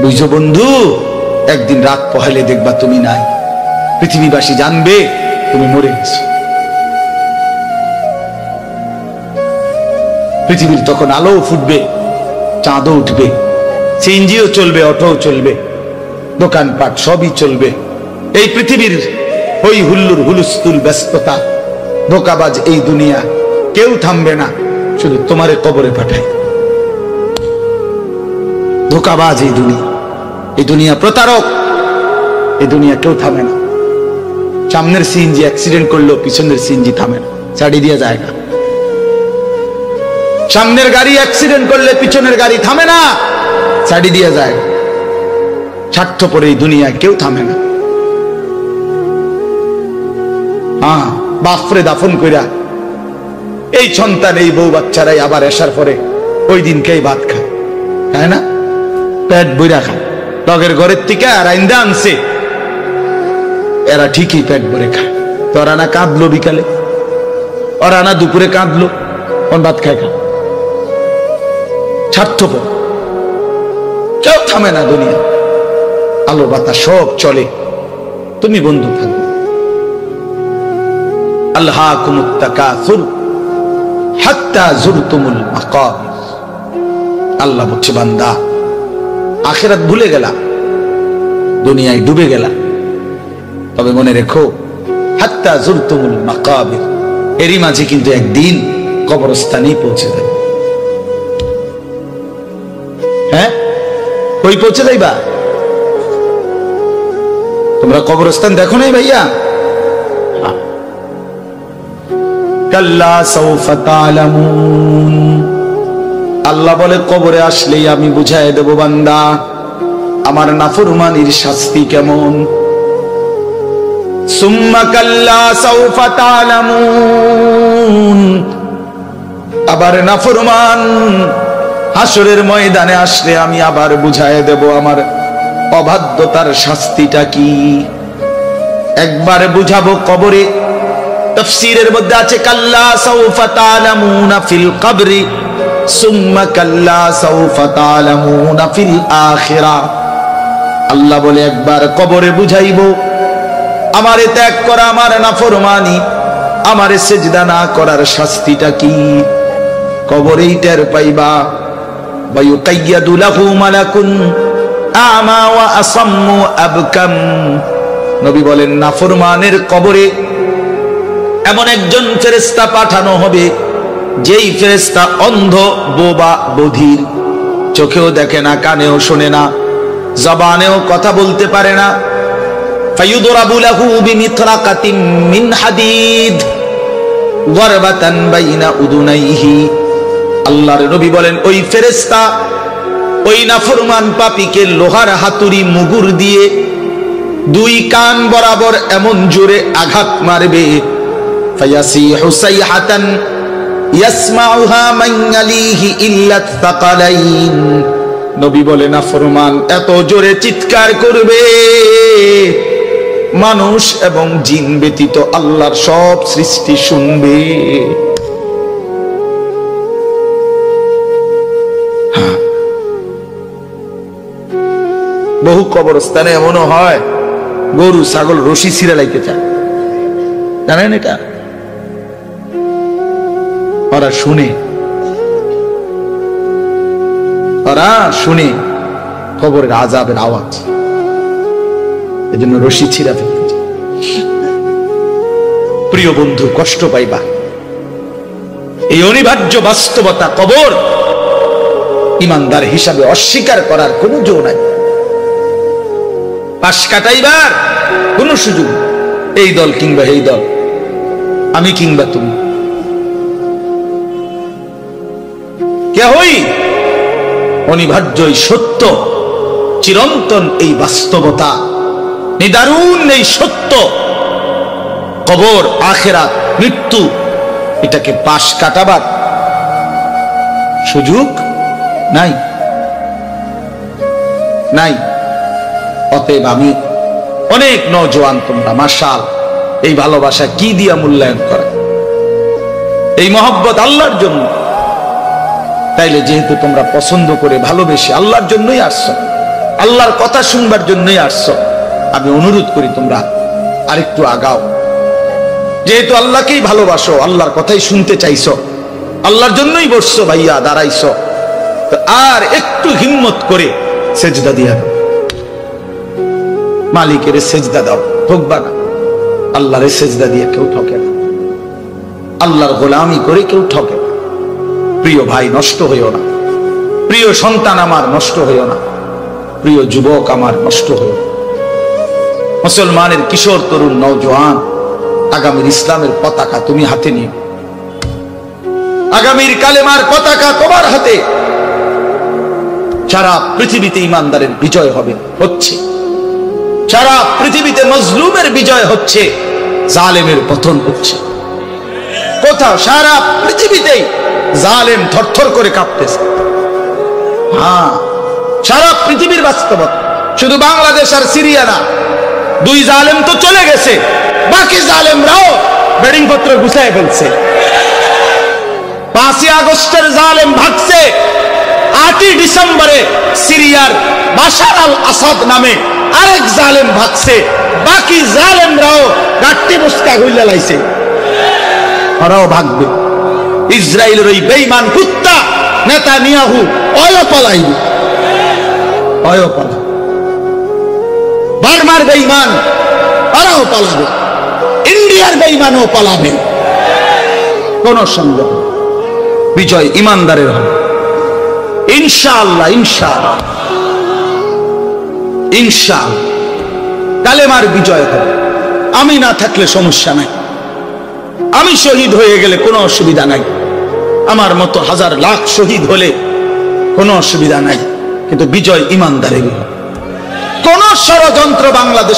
বুঝছো বন্ধু, একদিন রাত পহেলে দেখবা তুমি নাই, পৃথিবীবাসী জানবে তুমি মরে গেছো। পৃথিবীর তখন আলো ফুটবে, চাঁদও উঠবে, সিএনজিও চলবে, অটোও চলবে, দোকানপাট সবই চলবে। এই পৃথিবীর ওই হুল্লুর হুলুস্থুল ব্যস্ততা, ধোকাবাজ এই দুনিয়া, কেউ থামবে না, শুধু তোমারে কবরে পাঠায়। ধোকাবাজ এই দুনিয়া প্রতারক, এই দুনিয়া কেউ থামে না। সামনের সিএনজি অ্যাক্সিডেন্ট করলো, পিছনের সিএনজি থামে না, ছাড়ি দিয়ে যায় না। সামনের গাড়ি অ্যাক্সিডেন্ট করলে পিছনের গাড়ি থামে না, ছাড়ি দিয়ে যায়। স্বার্থপর এই দুনিয়া কেউ থামে না। হ্যাঁ, বাপরে দাফন কইরা এই সন্তান, এই বউ বাচ্চারাই আবার আসার পরে ওই দিনকেই ভাত খায়, তাই না? পেট বইরা খায়, লগের ঘরের থেকে আর আইন্দা আনছে, এরা ঠিকই পেট ভরে খায়। তোরা না কাঁদলো বিকালে, ওরা না দুপুরে কাঁদলো, কোন ভাত খায় খা। স্বার্থপর, কেউ থামে না দুনিয়া, আলো বাতাস সব চলে, তুমি বন্ধু থাকবে। আল্লাহাকুমুত তাকাসুর হাত্তা যুরতুমুল মাকাবির। আল্লাহ বলছে, বান্দা আখিরাত ভুলে গেলা, দুনিয়ায় ডুবে গেলা, তবে মনে রেখো হাত্তা যুরতুমুল মাকাবির, এরই মাঝে কিন্তু একদিন কবরস্থানেই পৌঁছে যাবে। হ্যাঁ, কই পৌঁছে যাইবা? তোমরা কবরস্থান দেখো নাই ভাইয়া? কাল্লা সাউফা তা'লামুন। আল্লাহ বলে, কবরে আসলেই আমি বুঝাই দেব বান্দা আমার নাফরমানির শাস্তি কেমন। সুম্মা কাল্লা সাউফা তা'লামুন। আবার নাফরমান হাসরের ময়দানে আসলে আমি আবার বুঝাই দেব আমার অবাধ্যতার শাস্তিটা কি। একবার বুঝাবো কবরে। তাফসীরের মধ্যে আছে কাল্লা সাউফা তা'লামুনা ফিল কবরি সুম্মা কাল্লা সাউফা তা'লামুনা ফিল আখিরাহ। আল্লাহ বলে, একবার কবরে বুঝাইব আমারে ত্যাগ করা, আমার নাফরমানি, আমারে সিজদা না করার শাস্তিটা কি। কবরেই টের পাইবা। ওয়ায়ুকাইয়াদু লাহু মালাকুন আমা ওয়া আসাম্মু আবকাম। নবী বলেন, নাফরমানের কবরে এমন একজন ফেরেশতা পাঠানো হবে, যেই ফেরেশতা অন্ধ, বোবা, বধির, চোখেও দেখে না, কানেও শোনে না, জবানেও কথা বলতে পারে না। ফায়ুদরাবু লাহু বিমিতরাকাতিন মিন হাদিদ ওয়ারবাতান বাইনা উদুনাইহি। আল্লাহর নবী বলেন, ওই ফেরেশতা ওই নাফরমান পাপীকে লোহার হাতুড়ি মুগুর দিয়ে দুই কান বরাবর এমন জোরে আঘাত মারবে, ফায়াসিহু সাইহাতান ইয়াসমাউহা মান ইয়ালিহি ইল্লা তাকালাইন। নবী বলেন, নাফরমান এত জোরে চিৎকার করবে, মানুষ এবং জিন ব্যতীত আল্লাহর সব সৃষ্টি শুনবে। বহু কবরস্থানে এমনও হয়, গরু ছাগল রশি ছিঁড়ে লাইতে চায়, জানেন এটা? ওরা শুনে কবরের আযাবের আওয়াজ, এজন্য রশি ছিঁড়া ফেলতে চায়। প্রিয় বন্ধু, কষ্ট পাইবা, এই অনিবার্য বাস্তবতা কবর ইমানদার হিসাবে অস্বীকার করার কোন জো নাই। পাশ কাটাইবার কোন সুযোগ, এই দল কিংবা এই দল, আমি কিংবা তুমি, কেহই অনিবার্য এই সত্য, চিরন্তন এই বাস্তবতা, নিদারুণ এই সত্য, কবর, আখিরাত, মৃত্যু, এটাকে পাশ কাটাবার সুযোগ নাই। অতএব আমি অনেক নওজোয়ান, তোমরা মাশাআল্লাহ এই ভালোবাসা কি দিয়া মূল্যায়ন করে, এই মহব্বত আল্লাহর জন্য। তাইলে যেহেতু তোমরা পছন্দ করে ভালোবেসে আল্লাহর জন্যই আসছো, আল্লাহর কথা শুনবার জন্যই আসছো। আমি অনুরোধ করি তোমরা আরেকটু আগাও। যেহেতু আল্লাহকেই ভালোবাসো, আল্লাহর কথাই শুনতে চাইছো, আল্লাহর জন্যই বসছো ভাইয়া, দাঁড়াইছো, তো আর একটু হিম্মত করে সেজদা দিয়া দাও, মালিকের সেজদা দাও, ঠকবা না। আল্লাহরে সেজদা দিয়ে কেউ ঠকে না, আল্লাহর গোলামি করে কেউ ঠকে না। প্রিয় ভাই নষ্ট হইও না, প্রিয় সন্তান আমার নষ্ট হইও না, প্রিয় যুবক আমার নষ্ট হইও না। মুসলমানের কিশোর তরুণ নওজোয়ান, আগামীর ইসলামের পতাকা তুমি হাতে নিও, আগামীর কালেমার পতাকা তোমার হাতে। সারা পৃথিবীতে ইমানদারের বিজয় হবে, হচ্ছে। সারা পৃথিবীতে মজলুমের বিজয় হচ্ছে, জালেমের পতন হচ্ছে। কোথাও সারা পৃথিবীতেই জালেম থরথর করে কাঁপতেছে। হ্যাঁ, সারা পৃথিবীর বাস্তবতা, শুধু বাংলাদেশ আর সিরিয়া না। দুই জালেম তো চলে গেছে, বাকি জালেমরাও বেডিং পত্র গুছায় ফেলছে। 5ই আগস্টের জালেম ভাগছে, 8ই ডিসেম্বরে সিরিয়ার বাশার আল আসাদ নামে আরেক জালেম ভাগছে। বাকি জালেমরাও গাট্টি মুস্কা হইলা লাইছে, ওরাও ভাগবে। ইসরায়েলের ওই বেঈমান কুত্তা নেতানিয়াহু অয় পালাইবে, অয় পালা। বার্মার বেঈমান ওরাও পালাবে, ইন্ডিয়ার বেঈমানও পালাবে, কোন সন্দেহ। বিজয় ইমানদারের হবে ইনশাআল্লাহ, ইনশাআল্লাহ, ইনশাআল্লাহ। কালেমার বিজয় হবে। আমি না থাকলে সমস্যা নাই, আমি শহীদ হয়ে গেলে কোনো অসুবিধা নাই, আমার মতো হাজার লাখ শহীদ হলে কোনো অসুবিধা নাই, কিন্তু বিজয় ইমানদারের। কোন ষড়যন্ত্র বাংলাদেশ